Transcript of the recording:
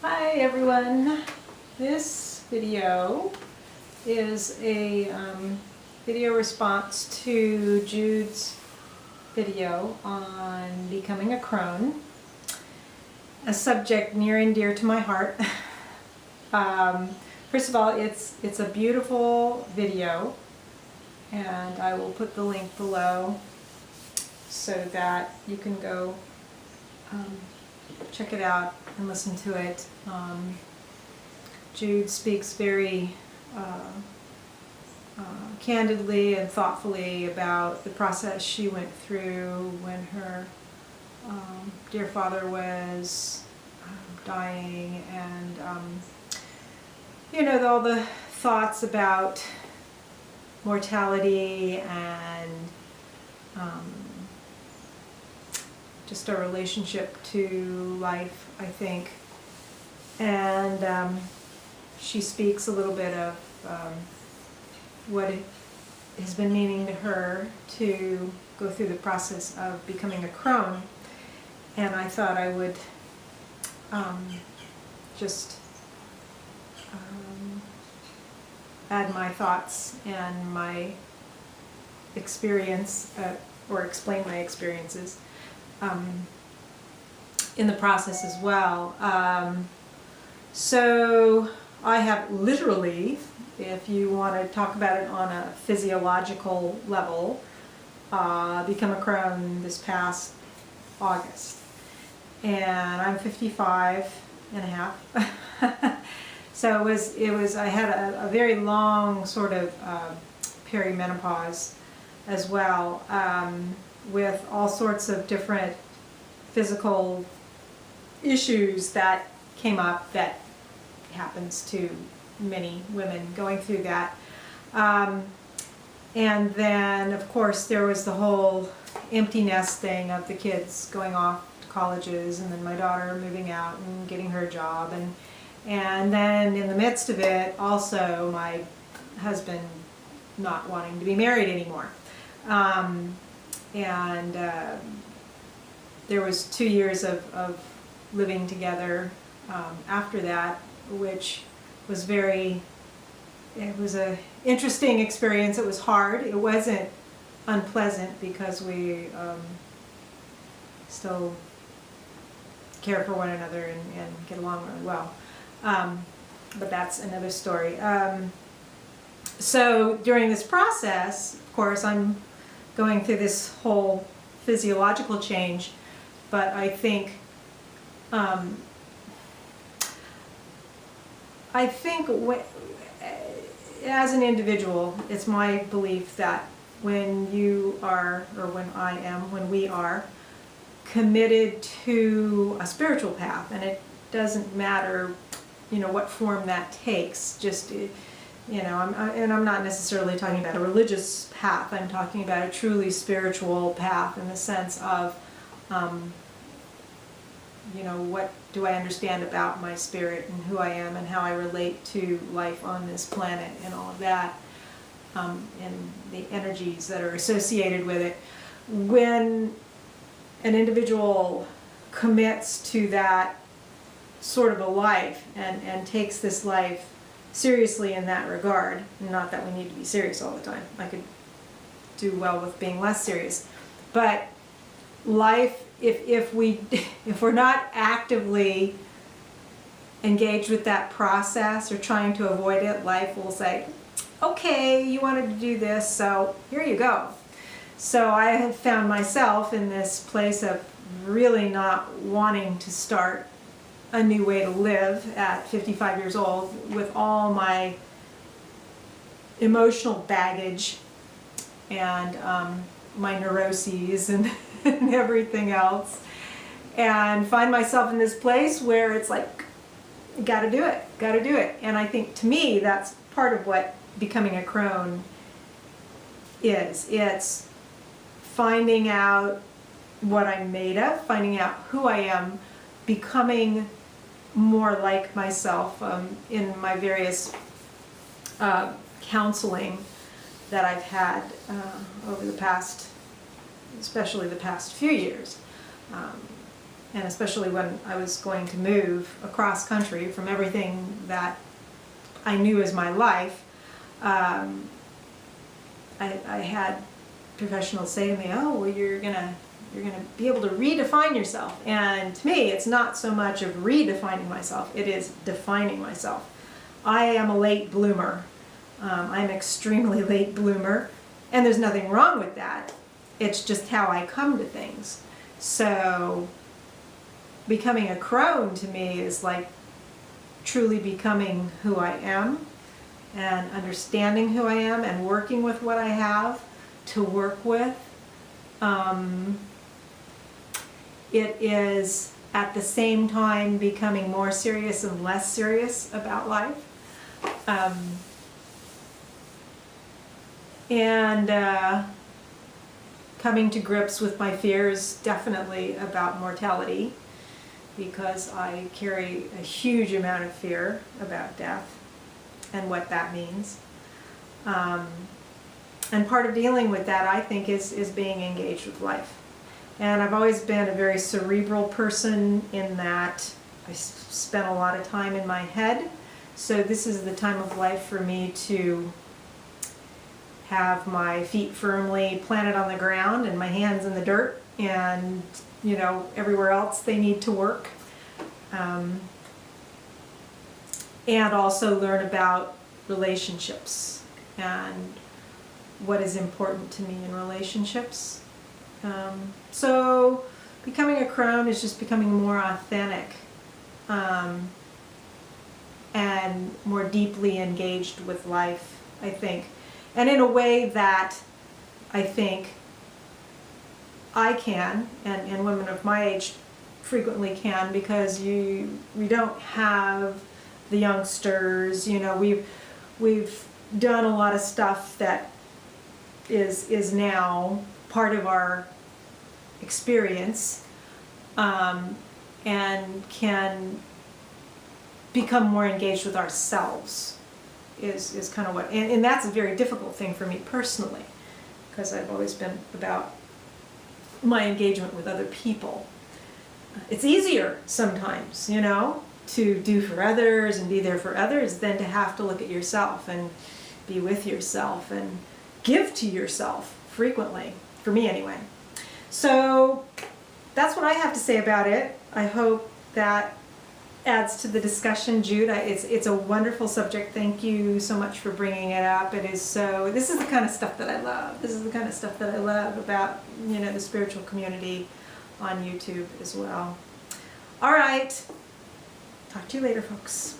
Hi everyone. This video is a video response to Jude's video on becoming a crone, a subject near and dear to my heart. First of all, it's a beautiful video, and I will put the link below so that you can go check it out and listen to it. Jude speaks very candidly and thoughtfully about the process she went through when her dear father was dying, and you know, all the thoughts about mortality and just our relationship to life, I think. And she speaks a little bit of what it has been meaning to her to go through the process of becoming a crone. And I thought I would just add my thoughts and my experience, or explain my experiences in the process as well. So I have literally, if you want to talk about it on a physiological level, become a crone this past August. And I'm 55 and a half. So it was I had a very long sort of perimenopause as well, with all sorts of different physical issues that came up, that happens to many women going through that. And then, of course, there was the whole empty nest thing of the kids going off to colleges, and then my daughter moving out and getting her job, and then in the midst of it, also my husband not wanting to be married anymore. There was 2 years of living together after that, which was it was an interesting experience. It was hard. It wasn't unpleasant because we still care for one another and get along really well. But that's another story. So during this process, of course, I'm going through this whole physiological change, but I think as an individual, it's my belief that when you are, or when we are committed to a spiritual path, and it doesn't matter, you know, what form that takes, just, you know, I'm not necessarily talking about a religious path. I'm talking about a truly spiritual path in the sense of, you know, what do I understand about my spirit and who I am and how I relate to life on this planet and all of that, and the energies that are associated with it. When an individual commits to that sort of a life and takes this life seriously in that regard, not that we need to be serious all the time. I could do well with being less serious, but life, if we're not actively engaged with that process or trying to avoid it, life will say, okay, you wanted to do this, so here you go. So I have found myself in this place of really not wanting to start a new way to live at 55 years old with all my emotional baggage and my neuroses and everything else, and find myself in this place where it's like, gotta do it, gotta do it. And I think, to me, that's part of what becoming a crone is. It's finding out what I'm made of, finding out who I am, becoming more like myself. In my various counseling that I've had over the past, especially the past few years, and especially when I was going to move across country from everything that I knew as my life, I had professionals say to me, "Oh, well, you're gonna be able to redefine yourself." And to me, it's not so much of redefining myself; it is defining myself. I am a late bloomer. I'm extremely late bloomer, and there's nothing wrong with that. It's just how I come to things. So becoming a crone to me is like truly becoming who I am and understanding who I am and working with what I have to work with. It is at the same time becoming more serious and less serious about life. And coming to grips with my fears definitely about mortality, because I carry a huge amount of fear about death and what that means. And part of dealing with that, I think, is being engaged with life. And I've always been a very cerebral person in that I spent a lot of time in my head. So this is the time of life for me to have my feet firmly planted on the ground and my hands in the dirt, and everywhere else they need to work. And also learn about relationships and what is important to me in relationships. So becoming a crone is just becoming more authentic and more deeply engaged with life, I think. And in a way that I think I can, and women of my age frequently can, because we don't have the youngsters. We've done a lot of stuff that is now part of our experience, and can become more engaged with ourselves. Is kind of what, and that's a very difficult thing for me personally, because I've always been about my engagement with other people. It's easier sometimes, to do for others and be there for others than to have to look at yourself and be with yourself and give to yourself frequently, for me anyway. So that's what I have to say about it. I hope that adds to the discussion. Jude, it's a wonderful subject. Thank you so much for bringing it up. This is the kind of stuff that I love. This is the kind of stuff that I love about, the spiritual community on YouTube as well. All right. Talk to you later, folks.